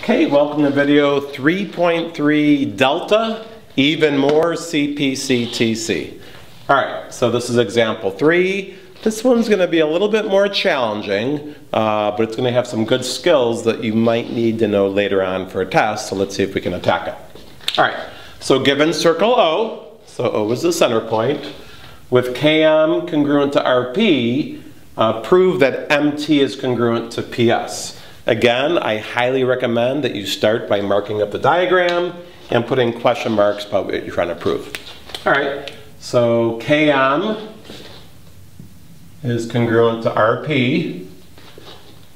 Okay, welcome to video 3.3 Delta, even more CPCTC. All right, so this is example 3. This one's going to be a little bit more challenging, but it's going to have some good skills that you might need to know later on for a test, so let's see if we can attack it. All right, so given circle O, so O is the center point, with Km congruent to Rp, prove that Mt is congruent to Ps. Again, I highly recommend that you start by marking up the diagram and putting question marks about what you're trying to prove. All right, so Km is congruent to Rp,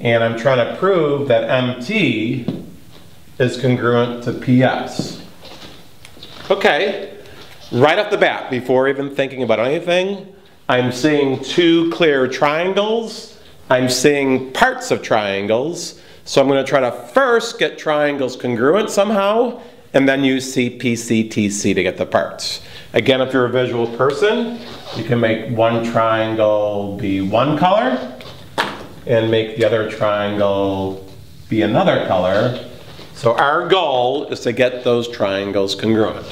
and I'm trying to prove that Mt is congruent to Ps. Okay, right off the bat, before even thinking about anything, I'm seeing two clear triangles. I'm seeing parts of triangles. So I'm going to try to first get triangles congruent somehow, and then use CPCTC to get the parts. Again, if you're a visual person, you can make one triangle be one color, and make the other triangle be another color. So our goal is to get those triangles congruent.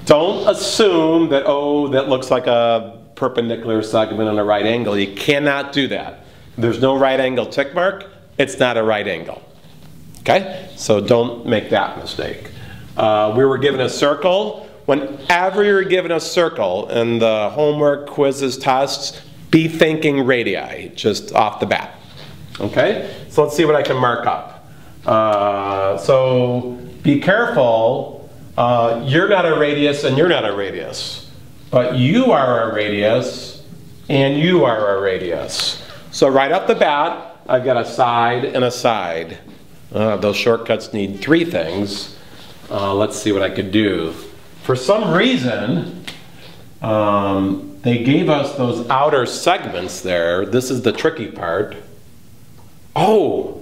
Don't assume that, oh, that looks like a perpendicular segment and a right angle. You cannot do that. There's no right angle tick mark. It's not a right angle. Okay? So don't make that mistake. We were given a circle. Whenever you're given a circle in the homework, quizzes, tests, be thinking radii, just off the bat. Okay? So let's see what I can mark up. So be careful. You're not a radius and you're not a radius. But you are a radius and you are a radius. So right off the bat, I've got a side and a side. Those shortcuts need three things. Let's see what I could do. For some reason, they gave us those outer segments there. This is the tricky part. Oh,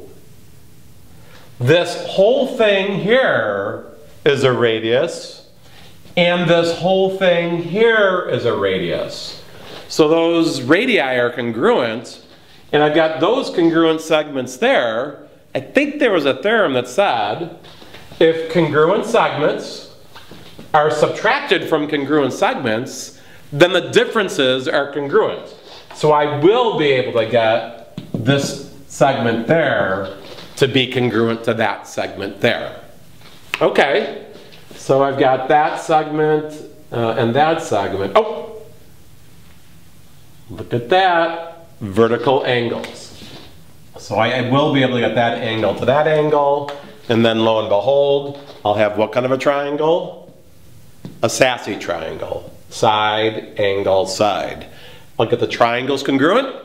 this whole thing here is a radius, and this whole thing here is a radius. So those radii are congruent. And I've got those congruent segments there. I think there was a theorem that said if congruent segments are subtracted from congruent segments, then the differences are congruent. So I will be able to get this segment there to be congruent to that segment there. Okay, so I've got that segment and that segment. Oh, look at that. Vertical angles. So I will be able to get that angle to that angle, and then lo and behold, I'll have what kind of a triangle? A sassy triangle. Side, angle, side. I'll get the triangles congruent,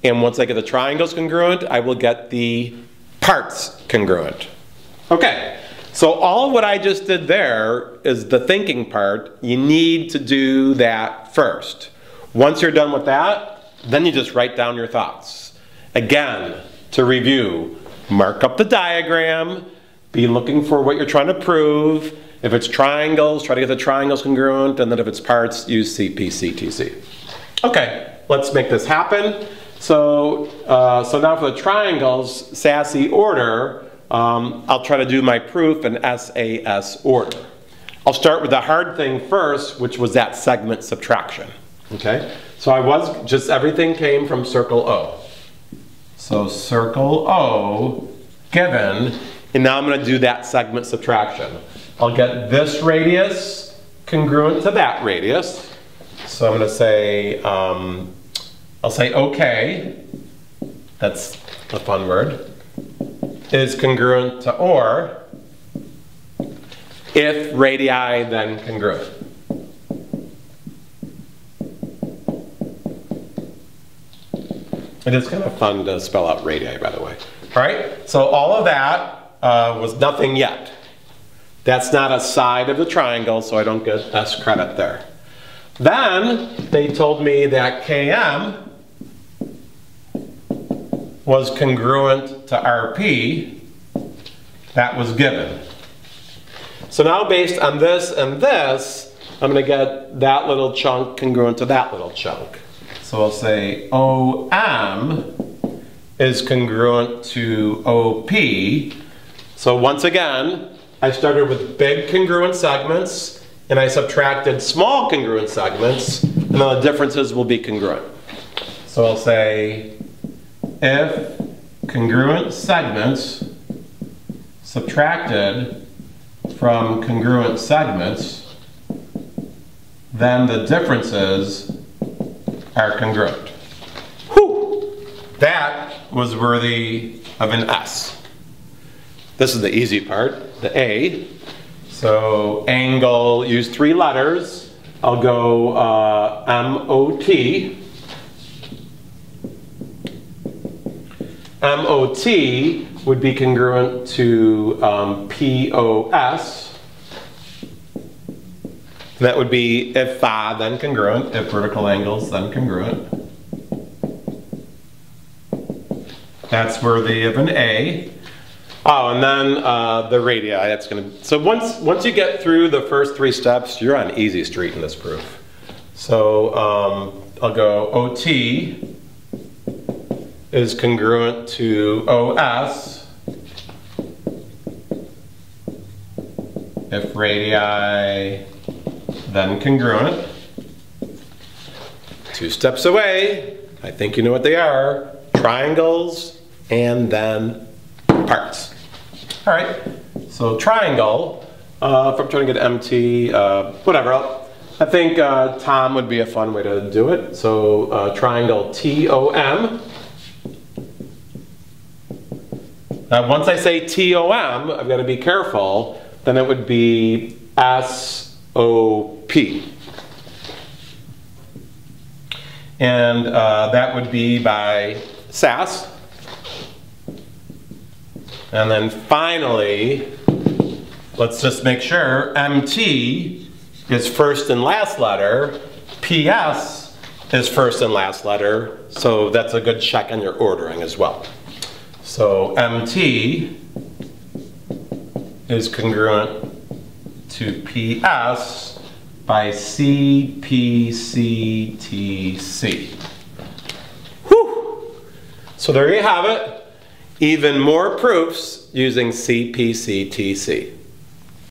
and once I get the triangles congruent, I will get the parts congruent. Okay, so all of what I just did there is the thinking part. You need to do that first. Once you're done with that, then you just write down your thoughts. Again, to review, mark up the diagram, be looking for what you're trying to prove. If it's triangles, try to get the triangles congruent, and then if it's parts, use CPCTC. Okay, let's make this happen. So now for the triangles, sassy order, I'll try to do my proof in SAS order. I'll start with the hard thing first, which was that segment subtraction. Okay, so everything came from circle O. So circle O given, and now I'm going to do that segment subtraction. I'll get this radius congruent to that radius. So I'm going to say, I'll say OK, that's a fun word, is congruent to or, if radii then congruent. It is kind of fun to spell out radii, by the way. All right, so all of that was nothing yet. That's not a side of the triangle, so I don't get S credit there. Then they told me that Km was congruent to Rp. That was given. So now based on this and this, I'm going to get that little chunk congruent to that little chunk. So I'll say OM is congruent to OP. So once again, I started with big congruent segments and I subtracted small congruent segments, and then the differences will be congruent. So I'll say if congruent segments subtracted from congruent segments, then the differences are congruent. Whew! That was worthy of an S. This is the easy part, the A. So angle, use 3 letters. I'll go M-O-T. M-O-T would be congruent to P-O-S. That would be if phi, then congruent. If vertical angles, then congruent. That's worthy of an A. Oh, and then the radii, that's gonna, so once you get through the first 3 steps, you're on easy street in this proof. So I'll go OT is congruent to OS if radii, then congruent. 2 steps away, I think you know what they are, triangles and then parts. All right, so triangle, if I'm trying to get MT, whatever, I think Tom would be a fun way to do it. So triangle TOM. Now once I say TOM, I've got to be careful, then it would be SOP. And that would be by SAS. And then finally, let's just make sure MT is first and last letter, PS is first and last letter, so that's a good check on your ordering as well. So MT is congruent to PS by CPCTC. Whew! So there you have it. Even more proofs using CPCTC.